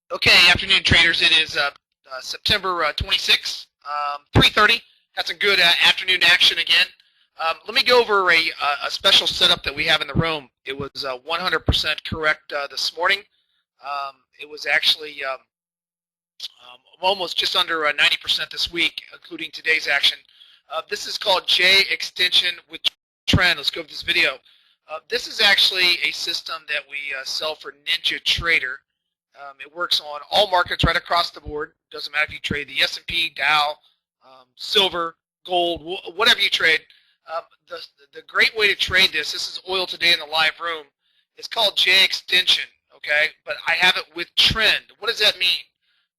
Okay, afternoon traders. It is September 26th, 3:30. Had some good afternoon action again. Let me go over a special setup that we have in the room. It was 100% correct this morning. It was actually almost just under 90% this week, including today's action. This is called J extension with trend. Let's go over this video. This is actually a system that we sell for Ninja Trader. It works on all markets right across the board. Doesn't matter if you trade the S&P, Dow, silver, gold, whatever you trade. The great way to trade this is oil today in the live room. It's called J extension, okay? But I have it with trend. What does that mean?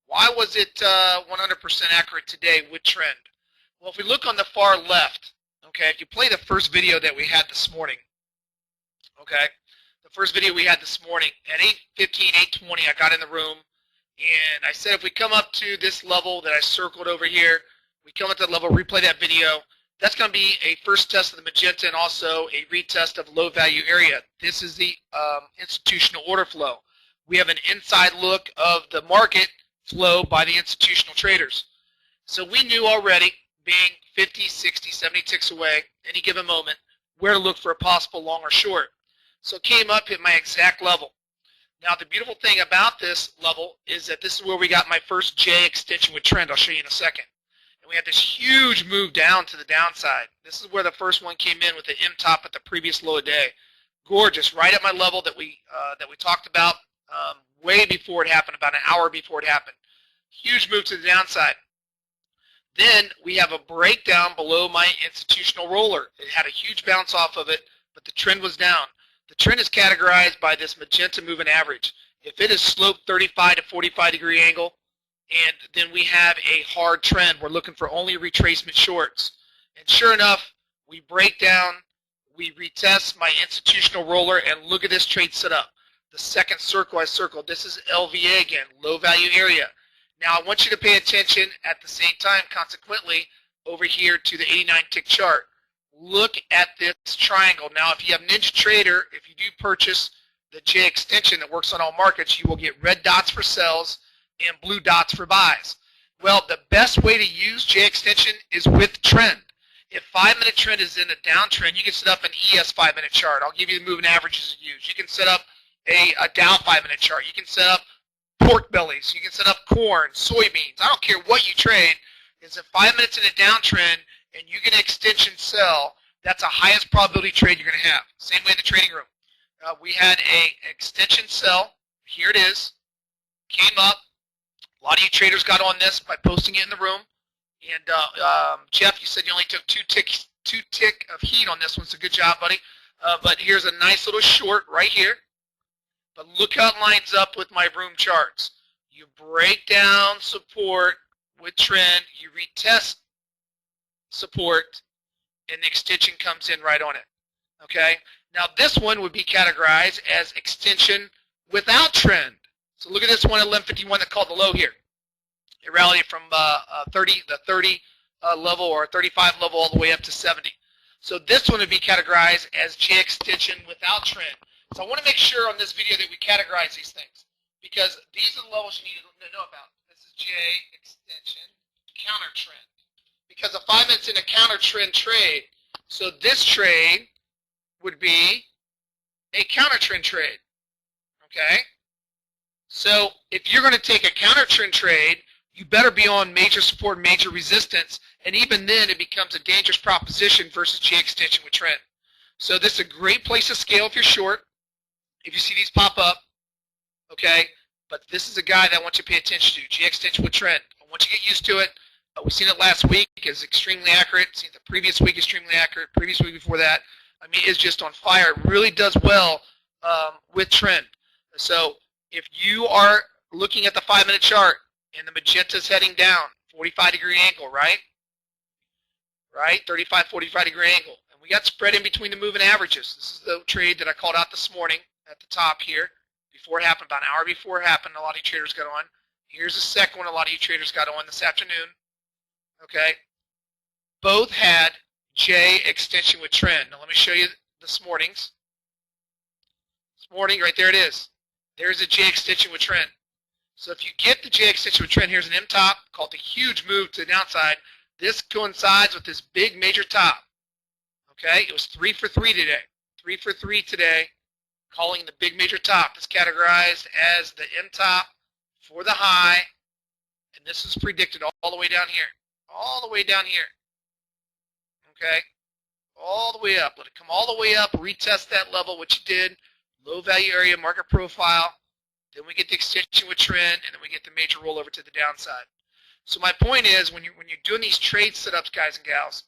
Why was it 100% accurate today with trend? Well, if we look on the far left, okay, if you play the first video that we had this morning, okay, the first video we had this morning at 8:15, 8:20, I got in the room and I said if we come up to this level that I circled over here, we come up to that level, replay that video, that's going to be a first test of the magenta and also a retest of low value area. This is the institutional order flow. We have an inside look of the market flow by the institutional traders. So we knew already, being 50, 60, 70 ticks away, any given moment, where to look for a possible long or short. So it came up at my exact level. Now the beautiful thing about this level is that this is where we got my first J extension with trend. I'll show you in a second. And we had this huge move down to the downside. This is where the first one came in with the M top at the previous low of day. Gorgeous, right at my level that we talked about way before it happened, about an hour before it happened. Huge move to the downside. Then we have a breakdown below my institutional roller. It had a huge bounce off of it, but the trend was down. The trend is categorized by this magenta moving average. If it is sloped 35 to 45 degree angle, and then we have a hard trend, we're looking for only retracement shorts. And sure enough, we break down, we retest my institutional roller, and look at this trade setup. The second circle I circled, this is LVA again, low value area. Now I want you to pay attention at the same time, consequently, over here to the 89 tick chart. Look at this triangle. Now if you have Ninja Trader, if you do purchase the J extension that works on all markets, you will get red dots for sells and blue dots for buys. Well, the best way to use J extension is with trend. If 5-minute trend is in a downtrend, you can set up an ES 5-minute chart. I'll give you the moving averages to use. You can set up a Dow 5-minute chart. You can set up pork bellies. You can set up corn, soybeans. I don't care what you trade. It's a 5 minutes in a downtrend and you get an extension sell. That's the highest probability trade you're going to have. Same way in the trading room. We had a extension sell. Here it is. Came up. A lot of you traders got on this by posting it in the room. And Jeff, you said you only took two tick of heat on this one, so good job, buddy. But here's a nice little short right here. But look how it lines up with my room charts. You break down support with trend, you retest support, and the extension comes in right on it. Okay? Now this one would be categorized as extension without trend. So look at this one at 1151 that called the low here. It rallied from the 30 level or 35 level all the way up to 70. So this one would be categorized as J extension without trend. So I want to make sure on this video that we categorize these things because these are the levels you need to know about. This is J extension counter trend because the 5 minutes in a counter trend trade. So this trade would be a counter trend trade. Okay? So if you're going to take a counter trend trade, you better be on major support, major resistance, and even then it becomes a dangerous proposition versus J extension with trend. So this is a great place to scale if you're short. If you see these pop up, okay, but this is a guy that I want you to pay attention to, J extension with trend. I want you to get used to it. We've seen it last week. It's extremely accurate. Seen the previous week extremely accurate. Previous week before that, I mean, it's just on fire. It really does well with trend. So if you are looking at the 5-minute chart and the magenta is heading down, 45 degree angle, right? Right, 35, 45 degree angle. And we got spread in between the moving averages. This is the trade that I called out this morning at the top here. Before it happened, about an hour before it happened, a lot of you traders got on. Here's the second one a lot of you traders got on this afternoon. Okay. Both had J extension with trend. Now let me show you this morning's. This morning, right there it is. There's a J extension with trend. So if you get the J extension with trend, here's an M top, called the huge move to the downside. This coincides with this big major top. Okay, it was 3 for 3 today. 3 for 3 today, calling the big major top. It's categorized as the M top for the high, and this is predicted all the way down here. All the way down here. Okay, all the way up. Let it come all the way up, retest that level, which it did. Low value area, market profile. Then we get the extension with trend, and then we get the major rollover to the downside. So my point is, when you're doing these trade setups, guys and gals,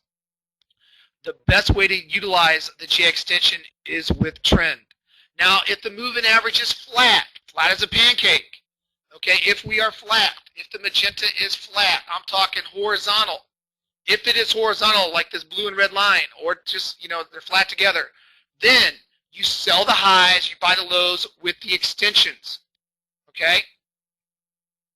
the best way to utilize the J extension is with trend. Now, if the moving average is flat as a pancake, okay, if we are flat, if the magenta is flat, I'm talking horizontal. If it is horizontal, like this blue and red line, or just, they're flat together, then you sell the highs, you buy the lows with the extensions, okay?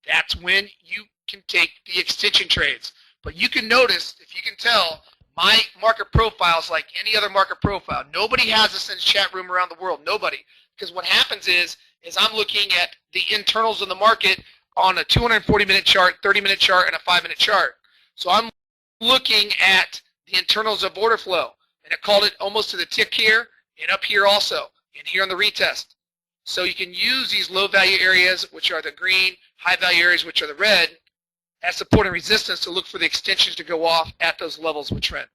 That's when you can take the extension trades. But you can notice, if you can tell, my market profile is like any other market profile. Nobody has this in the chat room around the world. Nobody. Because what happens is I'm looking at the internals of the market on a 240-minute chart, 30-minute chart, and a 5-minute chart. So I'm looking at the internals of order flow. And I called it almost to the tick here and up here also, and here on the retest. So you can use these low value areas, which are the green, high value areas, which are the red, as support and resistance to look for the extensions to go off at those levels with trend.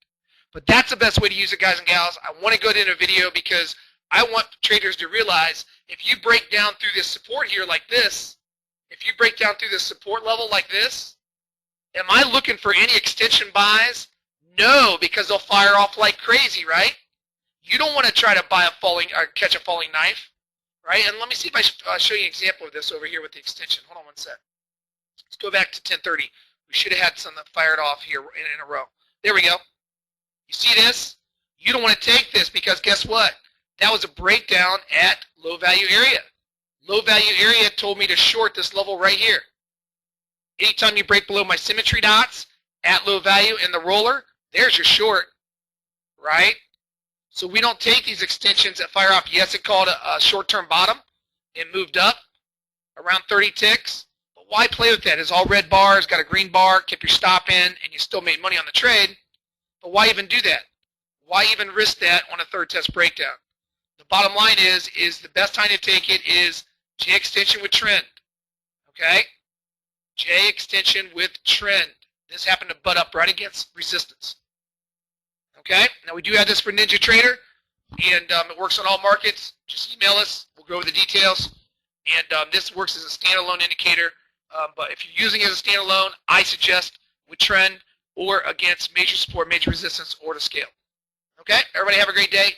But that's the best way to use it, guys and gals. I want to go into a video because I want traders to realize if you break down through this support here like this, if you break down through this support level like this, am I looking for any extension buys? No, because they'll fire off like crazy, right? You don't want to try to buy a falling or catch a falling knife, right? And let me see if I show you an example of this over here with the extension. Hold on one sec. Let's go back to 10:30. We should have had some that fired off here in a row. There we go. You see this? You don't want to take this because guess what? That was a breakdown at low value area. Low value area told me to short this level right here. Anytime you break below my symmetry dots at low value in the roller, there's your short, right? So we don't take these extensions that fire off. Yes, it called a short-term bottom. It moved up around 30 ticks. But why play with that? It's all red bars, got a green bar, kept your stop in, and you still made money on the trade. But why even do that? Why even risk that on a third test breakdown? The bottom line is the best time to take it is J extension with trend. Okay? J extension with trend. This happened to butt up right against resistance. Okay? Now we do have this for Ninja Trader, and it works on all markets. Just email us. We'll go over the details. And this works as a standalone indicator. But if you're using it as a standalone, I suggest with trend or against major support, major resistance, or to scale. Okay? Everybody have a great day.